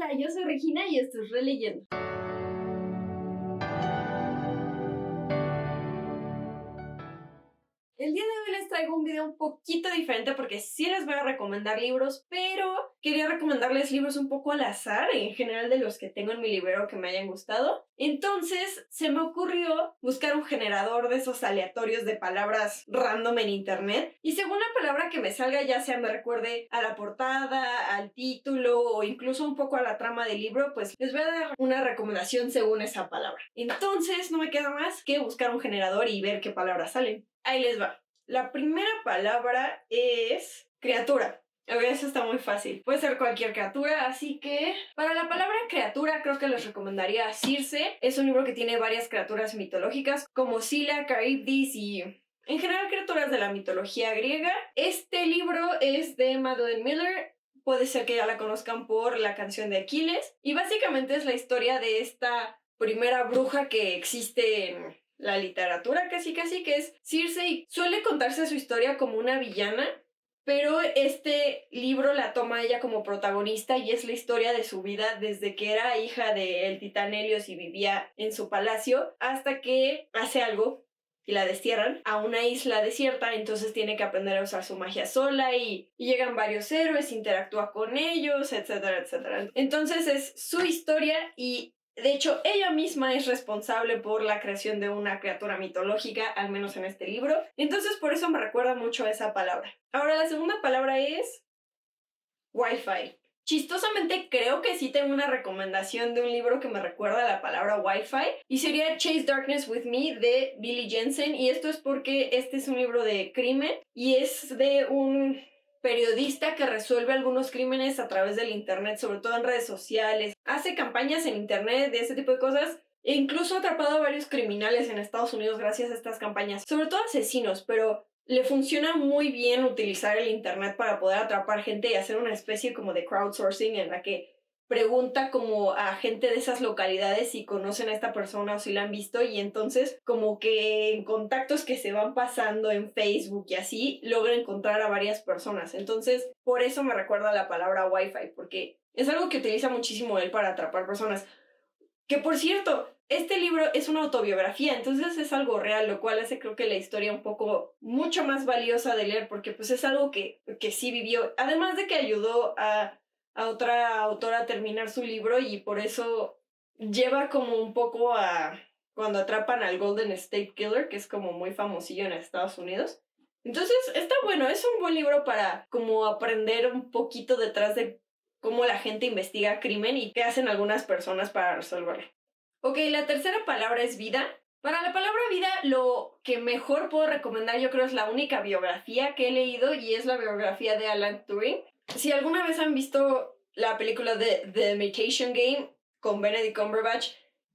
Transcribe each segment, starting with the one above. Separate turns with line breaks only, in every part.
Hola, yo soy Regina y esto es Releyendo. El día de hoy les traigo un video un poquito diferente porque sí les voy a recomendar libros, pero quería recomendarles libros un poco al azar, en general de los que tengo en mi librero que me hayan gustado. Entonces se me ocurrió buscar un generador de esos aleatorios de palabras random en internet y según la palabra que me salga, ya sea me recuerde a la portada, al título o incluso un poco a la trama del libro, pues les voy a dar una recomendación según esa palabra. Entonces no me queda más que buscar un generador y ver qué palabras salen. Ahí les va. La primera palabra es criatura. Eso está muy fácil. Puede ser cualquier criatura, así que para la palabra criatura creo que les recomendaría Circe. Es un libro que tiene varias criaturas mitológicas como Scylla, Charybdis y en general criaturas de la mitología griega. Este libro es de Madeline Miller. Puede ser que ya la conozcan por La canción de Aquiles. Y básicamente es la historia de esta primera bruja que existe en la literatura casi que es Circe, y suele contarse su historia como una villana, pero este libro la toma ella como protagonista y es la historia de su vida desde que era hija del titán Helios y vivía en su palacio hasta que hace algo y la destierran a una isla desierta, entonces tiene que aprender a usar su magia sola y llegan varios héroes, interactúa con ellos, etcétera, etcétera. Entonces es su historia y de hecho, ella misma es responsable por la creación de una criatura mitológica, al menos en este libro. Entonces, por eso me recuerda mucho a esa palabra. Ahora, la segunda palabra es Wi-Fi. Chistosamente, creo que sí tengo una recomendación de un libro que me recuerda a la palabra Wi-Fi y sería Chase Darkness With Me de Billy Jensen, y esto es porque este es un libro de crimen y es de un periodista que resuelve algunos crímenes a través del internet, sobre todo en redes sociales. Hace campañas en internet de este tipo de cosas e incluso ha atrapado a varios criminales en Estados Unidos gracias a estas campañas, sobre todo asesinos, pero le funciona muy bien utilizar el internet para poder atrapar gente y hacer una especie como de crowdsourcing en la que pregunta como a gente de esas localidades si conocen a esta persona o si la han visto, y entonces como que en contactos que se van pasando en Facebook y así logra encontrar a varias personas. Entonces por eso me recuerda la palabra Wi-Fi, porque es algo que utiliza muchísimo él para atrapar personas. Que por cierto, este libro es una autobiografía, entonces es algo real, lo cual hace creo que la historia un poco mucho más valiosa de leer, porque pues es algo que sí vivió, además de que ayudó a otra autora a terminar su libro y por eso lleva como un poco a cuando atrapan al Golden State Killer, que es como muy famosillo en Estados Unidos. Entonces está bueno, es un buen libro para como aprender un poquito detrás de cómo la gente investiga crimen y qué hacen algunas personas para resolverlo. Ok, la tercera palabra es vida. Para la palabra vida, lo que mejor puedo recomendar yo creo es la única biografía que he leído y es la biografía de Alan Turing. Si alguna vez han visto la película de The Imitation Game con Benedict Cumberbatch,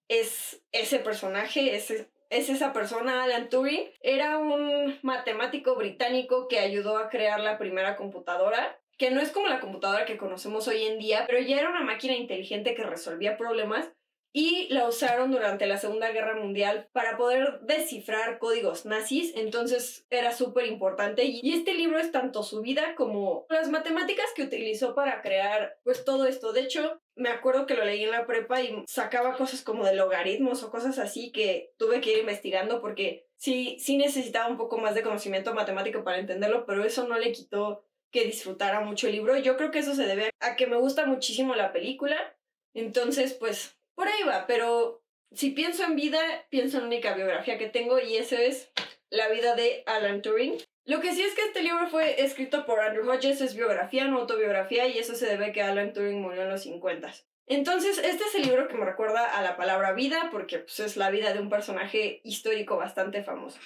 es ese personaje, es esa persona. Alan Turing era un matemático británico que ayudó a crear la primera computadora, que no es como la computadora que conocemos hoy en día, pero ya era una máquina inteligente que resolvía problemas y la usaron durante la Segunda Guerra Mundial para poder descifrar códigos nazis, entonces era súper importante. Y este libro es tanto su vida como las matemáticas que utilizó para crear pues todo esto. De hecho, me acuerdo que lo leí en la prepa y sacaba cosas como de logaritmos o cosas así que tuve que ir investigando porque sí necesitaba un poco más de conocimiento matemático para entenderlo, pero eso no le quitó que disfrutara mucho el libro. Yo creo que eso se debe a que me gusta muchísimo la película, entonces pues por ahí va, pero si pienso en vida, pienso en la única biografía que tengo y eso es la vida de Alan Turing. Lo que sí es que este libro fue escrito por Andrew Hodges, es biografía, no autobiografía, y eso se debe a que Alan Turing murió en los 50. Entonces, este es el libro que me recuerda a la palabra vida, porque pues, es la vida de un personaje histórico bastante famoso.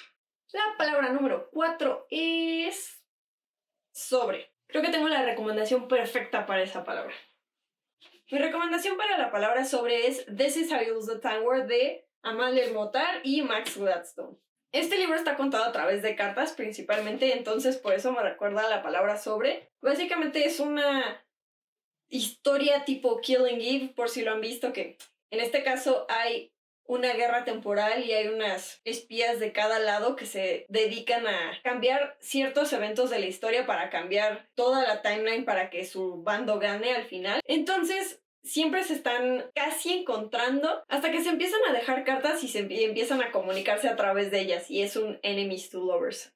La palabra número 4 es sobre. Creo que tengo la recomendación perfecta para esa palabra. Mi recomendación para la palabra sobre es This is How You Use the Time Word de Amalia Motar y Max Gladstone. Este libro está contado a través de cartas principalmente, entonces por eso me recuerda a la palabra sobre. Básicamente es una historia tipo Killing Eve, por si lo han visto, que en este caso hay una guerra temporal y hay unas espías de cada lado que se dedican a cambiar ciertos eventos de la historia para cambiar toda la timeline para que su bando gane al final. Entonces, siempre se están casi encontrando hasta que se empiezan a dejar cartas y empiezan a comunicarse a través de ellas, y es un enemies to lovers.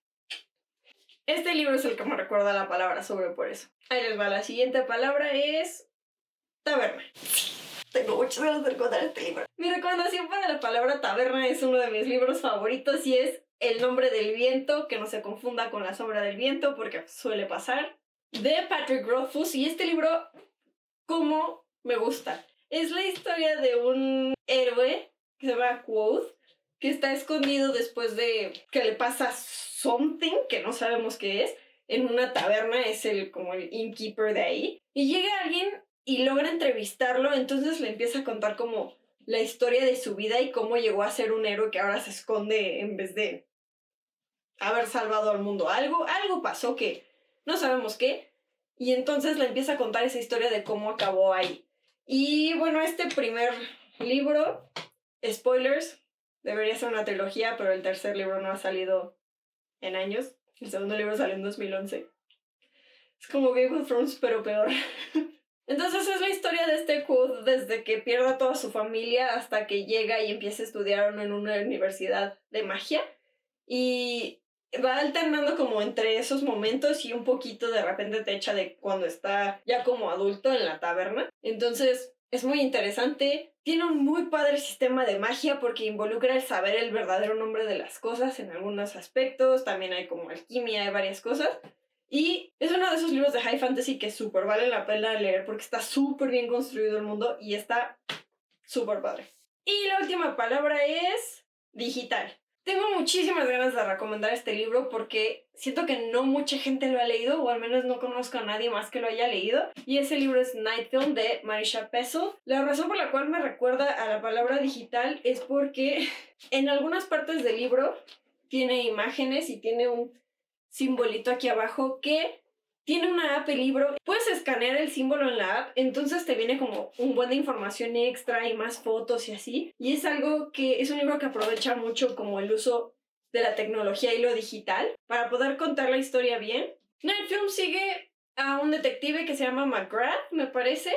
Este libro es el que me recuerda la palabra sobre por eso. Ahí les va, la siguiente palabra es taberna. Tengo muchas ganas de recordar este libro. Mi recomendación para la palabra taberna es uno de mis libros favoritos y es El nombre del viento, que no se confunda con La sombra del viento porque suele pasar, de Patrick Rothfuss. Y este libro, ¿cómo me gusta? Es la historia de un héroe que se llama Quoth, que está escondido después de que le pasa something, que no sabemos qué es, en una taberna. Es como el innkeeper de ahí. Y llega alguien y logra entrevistarlo, entonces le empieza a contar como la historia de su vida y cómo llegó a ser un héroe que ahora se esconde en vez de haber salvado al mundo. Algo pasó que no sabemos qué, y entonces le empieza a contar esa historia de cómo acabó ahí. Y bueno, este primer libro, spoilers, debería ser una trilogía, pero el tercer libro no ha salido en años. El segundo libro salió en 2011. Es como Game of Thrones, pero peor. Entonces es la historia de este Quoth desde que pierde a toda su familia hasta que llega y empieza a estudiar en una universidad de magia. Y va alternando como entre esos momentos y un poquito de repente te echa de cuando está ya como adulto en la taberna. Entonces es muy interesante. Tiene un muy padre sistema de magia porque involucra el saber el verdadero nombre de las cosas en algunos aspectos. También hay como alquimia, hay varias cosas. Y es uno de esos libros de high fantasy que súper vale la pena leer porque está súper bien construido el mundo y está súper padre. Y la última palabra es digital. Tengo muchísimas ganas de recomendar este libro porque siento que no mucha gente lo ha leído, o al menos no conozco a nadie más que lo haya leído. Y ese libro es Night Film de Marisha Pessl. La razón por la cual me recuerda a la palabra digital es porque en algunas partes del libro tiene imágenes y tiene un simbolito aquí abajo que tiene una app el libro. Puedes escanear el símbolo en la app, entonces te viene como un buen de información extra y más fotos y así. Y es algo que es un libro que aprovecha mucho como el uso de la tecnología y lo digital para poder contar la historia bien. Night Film sigue a un detective que se llama McGrath, me parece,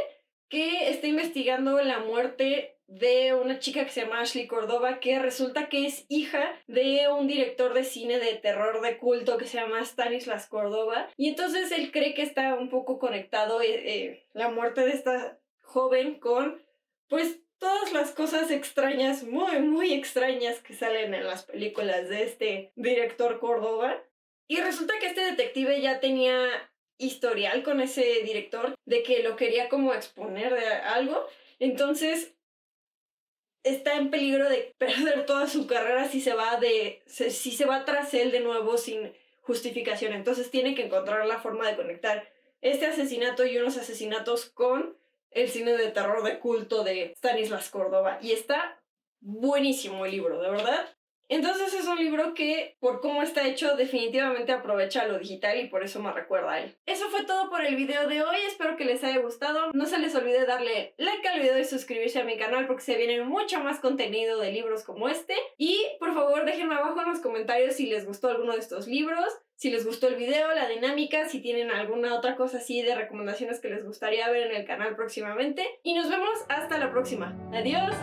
que está investigando la muerte de una chica que se llama Ashley Cordova, que resulta que es hija de un director de cine de terror de culto que se llama Stanislas Cordova. Y entonces él cree que está un poco conectado la muerte de esta joven con, pues, todas las cosas extrañas, muy, muy extrañas que salen en las películas de este director Cordova. Y resulta que este detective ya tenía historial con ese director de que lo quería como exponer de algo. Entonces está en peligro de perder toda su carrera si se va tras él de nuevo sin justificación. Entonces tiene que encontrar la forma de conectar este asesinato y unos asesinatos con el cine de terror de culto de Stanislas Cordova. Y está buenísimo el libro, de verdad. Entonces es un libro que, por cómo está hecho, definitivamente aprovecha lo digital y por eso me recuerda a él. Eso fue todo por el video de hoy, espero que les haya gustado. No se les olvide darle like al video y suscribirse a mi canal porque se viene mucho más contenido de libros como este. Y por favor déjenme abajo en los comentarios si les gustó alguno de estos libros, si les gustó el video, la dinámica, si tienen alguna otra cosa así de recomendaciones que les gustaría ver en el canal próximamente. Y nos vemos hasta la próxima. ¡Adiós!